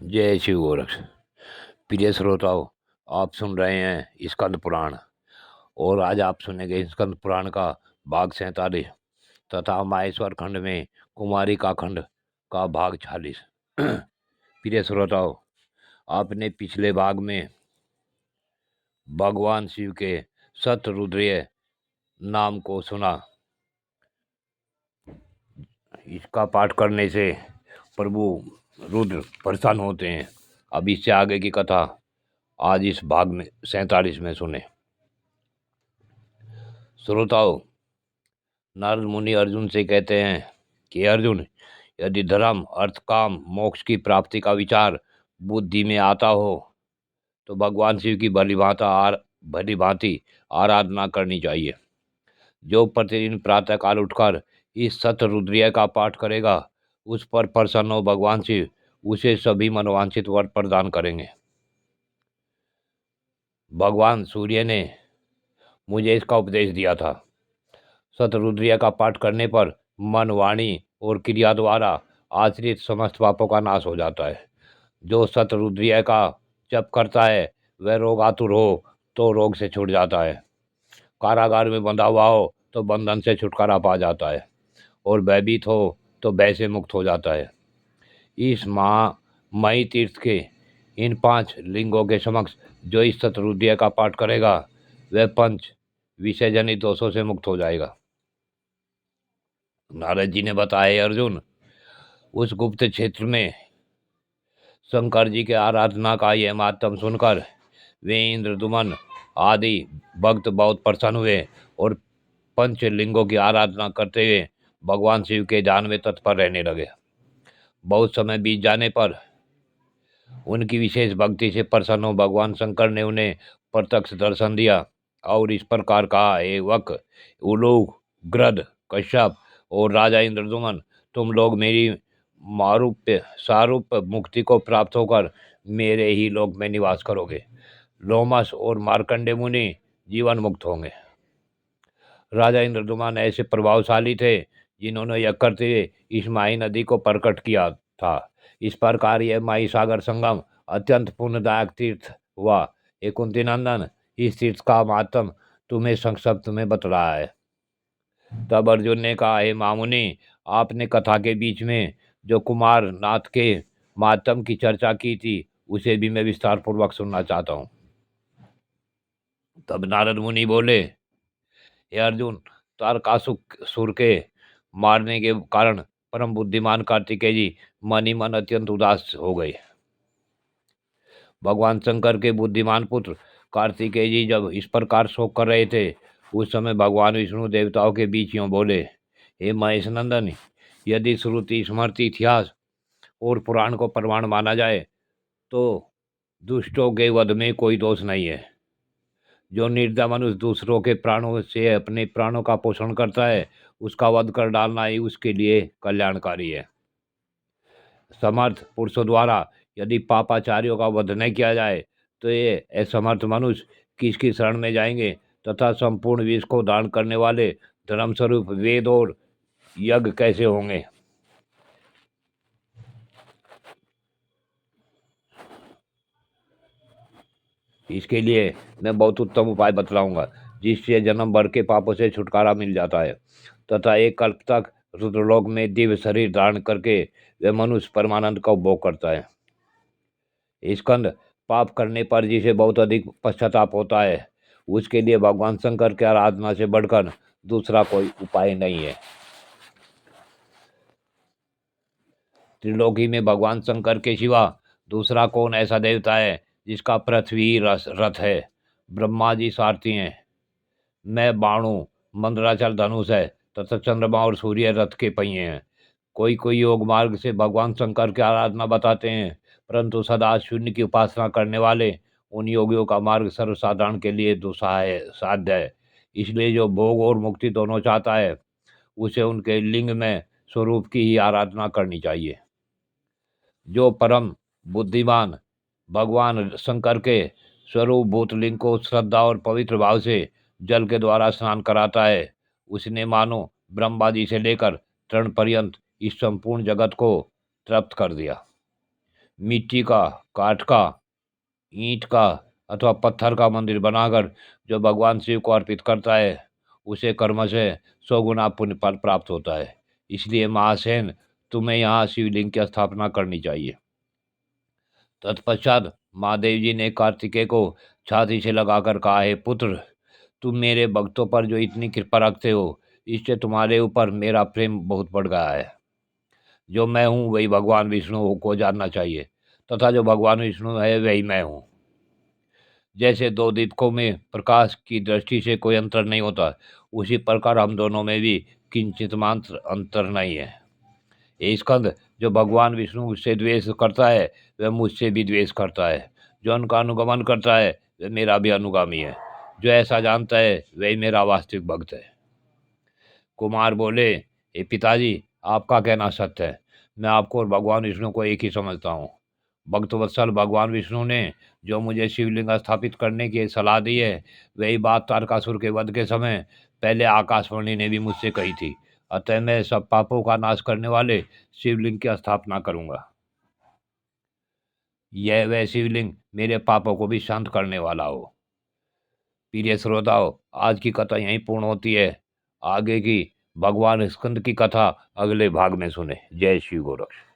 जय शिव गोरक्ष। प्रिय श्रोताओं, आप सुन रहे हैं स्कंद पुराण और आज आप सुनेंगे स्कंद पुराण का भाग 47 तथा माहेश्वर खंड में कुमारी का खंड का भाग 46। प्रिय श्रोताओं, आपने पिछले भाग में भगवान शिव के शतरुद्रीय नाम को सुना। इसका पाठ करने से प्रभु रुद्र प्रसन्न होते हैं। अब इससे आगे की कथा आज इस भाग में 47 में सुने। श्रोताओं, नारद मुनि अर्जुन से कहते हैं कि अर्जुन, यदि धर्म, अर्थ, काम, मोक्ष की प्राप्ति का विचार बुद्धि में आता हो तो भगवान शिव की भली भांति आराधना करनी चाहिए। जो प्रतिदिन प्रातः काल उठकर इस शतरुद्रीय का पाठ करेगा, उस पर प्रसन्न हो भगवान शिव उसे सभी मनोवांछित वर प्रदान करेंगे। भगवान सूर्य ने मुझे इसका उपदेश दिया था। शतरुद्रीय का पाठ करने पर मन, वाणी और क्रिया द्वारा आश्रित समस्त पापों का नाश हो जाता है। जो शतरुद्रीय का जप करता है वह रोगातुर हो तो रोग से छूट जाता है, कारागार में बंधा हुआ हो तो बंधन से छुटकारा पा जाता है और भयभीत हो तो भय से मुक्त हो जाता है। इस मई तीर्थ के इन 5 लिंगों के समक्ष जो इस शतरुद्रीय का पाठ करेगा वह पंच विषय जनित दोषों से मुक्त हो जाएगा। नारद जी ने बताया, अर्जुन, उस गुप्त क्षेत्र में शंकर जी के आराधना का यह माध्यम सुनकर वे इंद्रदुमन आदि भक्त बहुत प्रसन्न हुए और पंचलिंगों की आराधना करते हुए भगवान शिव के ध्यान में तत्पर रहने लगे। बहुत समय बीत जाने पर उनकी विशेष भक्ति से प्रसन्न हो भगवान शंकर ने उन्हें प्रत्यक्ष दर्शन दिया और इस प्रकार कहा, हे वक, उलूक, गृध, कश्यप और राजा इंद्रदुमन, तुम लोग मेरी मारूप्य सारूप मुक्ति को प्राप्त होकर मेरे ही लोक में निवास करोगे। लोमस और मार्कंडे मुनि जीवन मुक्त होंगे। राजा इंद्रदुमन ऐसे प्रभावशाली थे जिन्होंने यह करते हुए इस माही नदी को प्रकट किया था। इस प्रकार यह माही सागर संगम अत्यंत पुण्यदायक तीर्थ हुआ। हे कुंती नंदन, इस तीर्थ का महात्म तुम्हें संक्षिप्त में बतलाया है। तब अर्जुन ने कहा, हे मामुनि, आपने कथा के बीच में जो कुमार नाथ के महात्म की चर्चा की थी उसे भी मैं विस्तार पूर्वक सुनना चाहता हूँ। तब नारद मुनि बोले, हे अर्जुन, तारकासुर के मारने के कारण परम बुद्धिमान कार्तिकेय जी मन ही मन अत्यंत उदास हो गए। भगवान शंकर के बुद्धिमान पुत्र कार्तिकेय जी जब इस प्रकार शोक कर रहे थे, उस समय भगवान विष्णु देवताओं के बीच यूं बोले, हे महेश नंदन, यदि श्रुति, स्मृति, इतिहास और पुराण को प्रमाण माना जाए तो दुष्टों के वध में कोई दोष नहीं है। जो निर्दय मनुष्य दूसरों के प्राणों से अपने प्राणों का पोषण करता है, उसका वध कर डालना ही उसके लिए कल्याणकारी है। समर्थ पुरुषों द्वारा यदि पापाचारियों का वध नहीं किया जाए तो ये असमर्थ मनुष्य किसकी शरण में जाएंगे तथा संपूर्ण विश्व को दान करने वाले धर्मस्वरूप वेद और यज्ञ कैसे होंगे। इसके लिए मैं बहुत उत्तम उपाय बतलाऊंगा जिससे जन्म भर के पापों से छुटकारा मिल जाता है तथा एक कल्प तक रुद्रलोक में दिव्य शरीर धारण करके वह मनुष्य परमानंद का उपभोग करता है। स्कंद, पाप करने पर जिसे बहुत अधिक पश्चाताप होता है उसके लिए भगवान शंकर की आराधना से बढ़कर दूसरा कोई उपाय नहीं है। त्रिलोकी में भगवान शंकर के सिवा दूसरा कौन ऐसा देवता है जिसका पृथ्वी रथ है, ब्रह्मा जी सारथी हैं, मैं बाणु, मंदराचल धनुष है तथा चंद्रमा और सूर्य रथ के पहिए हैं। कोई कोई योग मार्ग से भगवान शंकर की आराधना बताते हैं, परंतु सदा शून्य की उपासना करने वाले उन योगियों का मार्ग सर्वसाधारण के लिए दुस्साह साध्य है। इसलिए जो भोग और मुक्ति दोनों चाहता है उसे उनके लिंग में स्वरूप की ही आराधना करनी चाहिए। जो परम बुद्धिमान भगवान शंकर के स्वरूप भूतलिंग को श्रद्धा और पवित्र भाव से जल के द्वारा स्नान कराता है, उसने मानो ब्रह्मा जी से लेकर तृण पर्यंत इस संपूर्ण जगत को तृप्त कर दिया। मिट्टी का, काठ का, ईंट का अथवा पत्थर का मंदिर बनाकर जो भगवान शिव को अर्पित करता है, उसे कर्म से 100 गुना पुण्य फल प्राप्त होता है। इसलिए महासेन, तुम्हें यहाँ शिवलिंग की स्थापना करनी चाहिए। तत्पश्चात महादेव जी ने कार्तिकेय को छाती से लगाकर कहा, हे पुत्र, तुम मेरे भक्तों पर जो इतनी कृपा रखते हो, इससे तुम्हारे ऊपर मेरा प्रेम बहुत बढ़ गया है। जो मैं हूँ वही भगवान विष्णु को जानना चाहिए, तथा जो भगवान विष्णु है वही मैं हूँ। जैसे दो दीपकों में प्रकाश की दृष्टि से कोई अंतर नहीं होता, उसी प्रकार हम दोनों में भी किंचित मात्र अंतर नहीं है। हे स्कंद, जो भगवान विष्णु से द्वेष करता है वह मुझसे भी द्वेष करता है। जो उनका अनुगमन करता है वह मेरा भी अनुगामी है। जो ऐसा जानता है वही मेरा वास्तविक भक्त है। कुमार बोले, हे पिताजी, आपका कहना सत्य है। मैं आपको और भगवान विष्णु को एक ही समझता हूँ। भक्तवत्सल भगवान विष्णु ने जो मुझे शिवलिंग स्थापित करने की सलाह दी है, वही बात तारकासुर के वध के समय पहले आकाशवाणी ने भी मुझसे कही थी। अतः मैं सब पापों का नाश करने वाले शिवलिंग की स्थापना करूंगा। यह वह शिवलिंग मेरे पापों को भी शांत करने वाला हो। प्रिय श्रोताओ, आज की कथा यहीं पूर्ण होती है। आगे की भगवान स्कंद की कथा अगले भाग में सुने। जय श्री गोरक्ष।